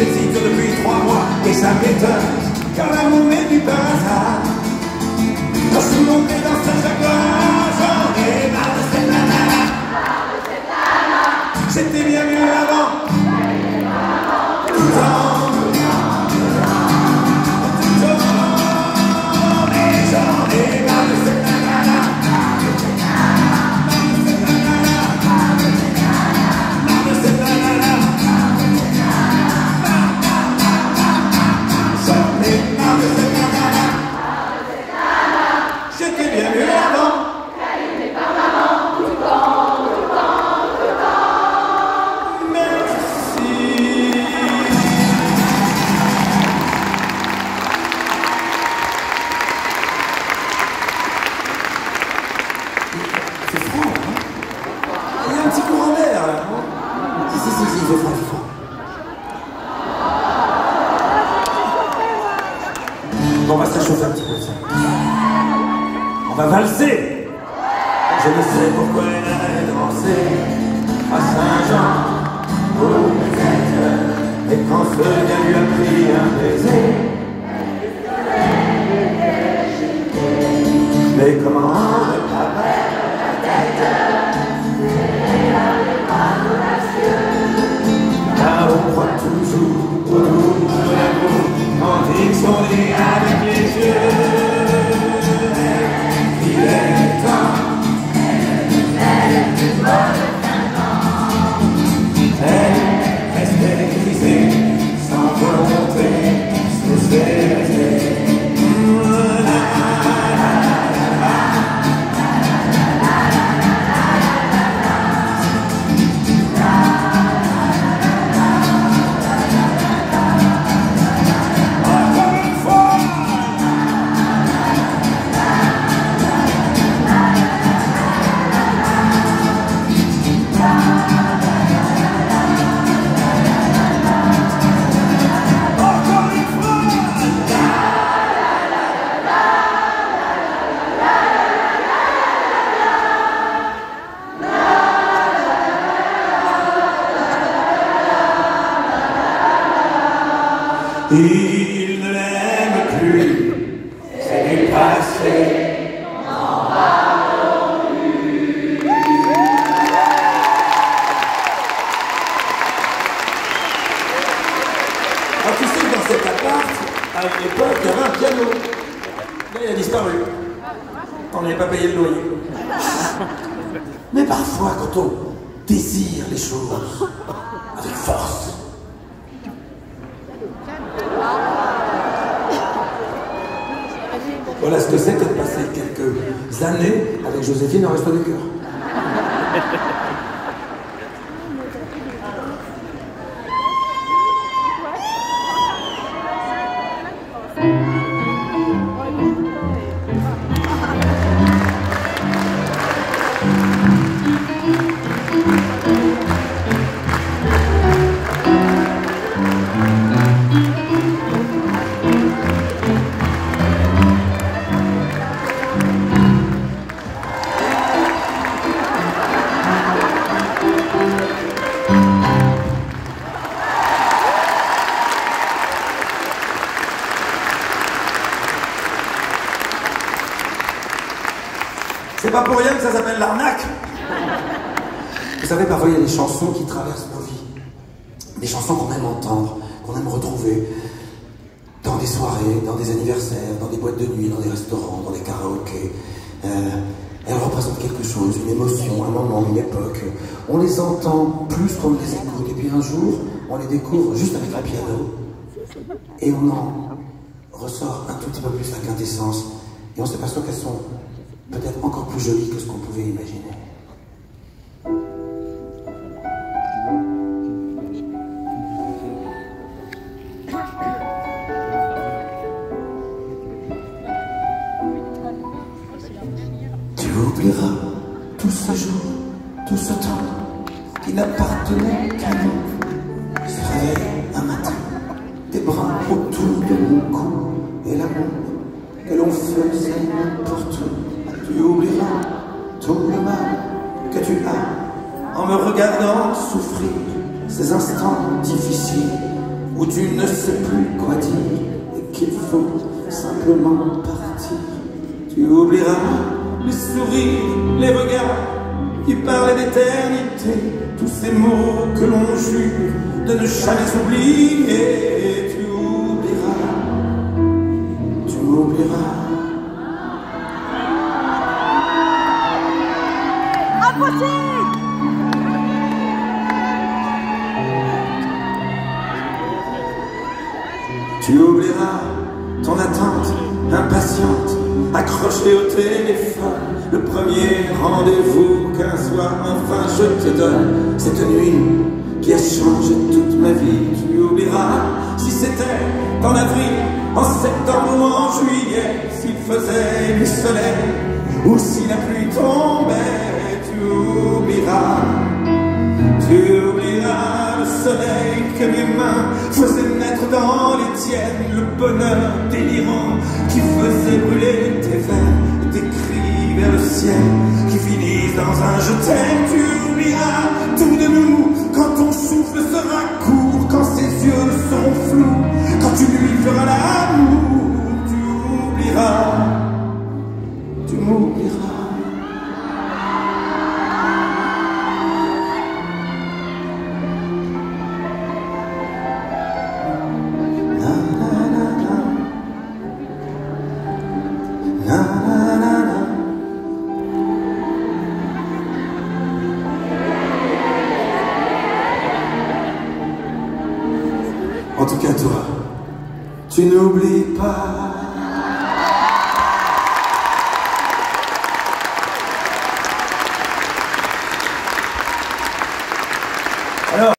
hésite depuis 3 mois et ça m'étonne, car l'amour est du hasard. Quand je suis monté dans ce jacquard, j'en ai marre de cette nana. C'était bien mieux avant. Tout le temps. Mais j'en ai marre de cette nana. J'étais bien mieux avant. Câliné par maman, tout le temps, tout le temps, tout le temps. Merci. C'est froid, hein? Il y a un petit courant d'air, là. Si, il fait froid, il fait froid. On va se réchauffer un petit peu, ça. On va valser. Je ne sais pourquoi elle a dansé à Saint-Jean pour les fêtes. Et quand ce gars lui a pris un baiser, mais comment ne pas perdre la tête? Car on croit toujours au bout de l'amour quand ils sont liés avec les yeux. Il est temps, elle est plus bonne qu'un temps. Elle restait grisée, sans volonté, sous ses baisers. Il ne l'aime plus, c'est du passé, n'en parlons plus. Alors tu sais que dans cet appart, à une époque, il y avait un piano. Là, il a disparu. On n'avait pas payé le loyer. Mais parfois, quand on désire les choses avec force, voilà ce que c'est que de passer quelques années avec Joséphine au Resto du Cœur. C'est pas pour rien que ça s'appelle l'arnaque. Vous savez, parfois il y a des chansons qui traversent nos vies. Des chansons qu'on aime entendre, qu'on aime retrouver dans des soirées, dans des anniversaires, dans des boîtes de nuit, dans des restaurants, dans des karaokés. Elles représentent quelque chose, une émotion, un moment, une époque. On les entend plus qu'on ne les écoute. Et puis un jour, on les découvre juste avec un piano. Et on en ressort un tout petit peu plus la quintessence. Et on s'aperçoit qu'elles sont peut-être encore plus jolies que ce qu'on pouvait imaginer. Tu oublieras tout ce jour, tout ce temps qui n'appartenait qu'à nous. Se réveille un matin, tes bras autour de mon cou et l'amour que l'on faisait n'importe où. Tu oublieras tout le mal que tu as en me regardant souffrir ces instants difficiles où tu ne sais plus quoi dire et qu'il faut simplement partir. Tu oublieras les sourires, les regards qui parlaient d'éternité, tous ces mots que l'on jure de ne jamais oublier. Tu oublieras, tu m'oublieras. Impossible! Tu oublieras ton attente impatiente, accrochée au téléphone, le premier rendez-vous qu'un soir enfin je te donne. Cette nuit qui a changé toute ma vie. Tu oublieras si c'était en avril, en septembre ou en juillet, s'il faisait du soleil ou si la pluie tombait. Tu oublieras, tu oublieras le soleil que mes mains faisaient naître dans les tiennes, le bonheur délirant qui faisait brûler tes veines et tes cris vers le ciel qui finissent dans un je t'aime. Tu oublieras tout de nous quand ton souffle sera court, quand ses yeux seront flous, quand tu lui feras l'amour. Tu oublieras, tu m'oublieras. En tout cas, toi, tu n'oublies pas. Alors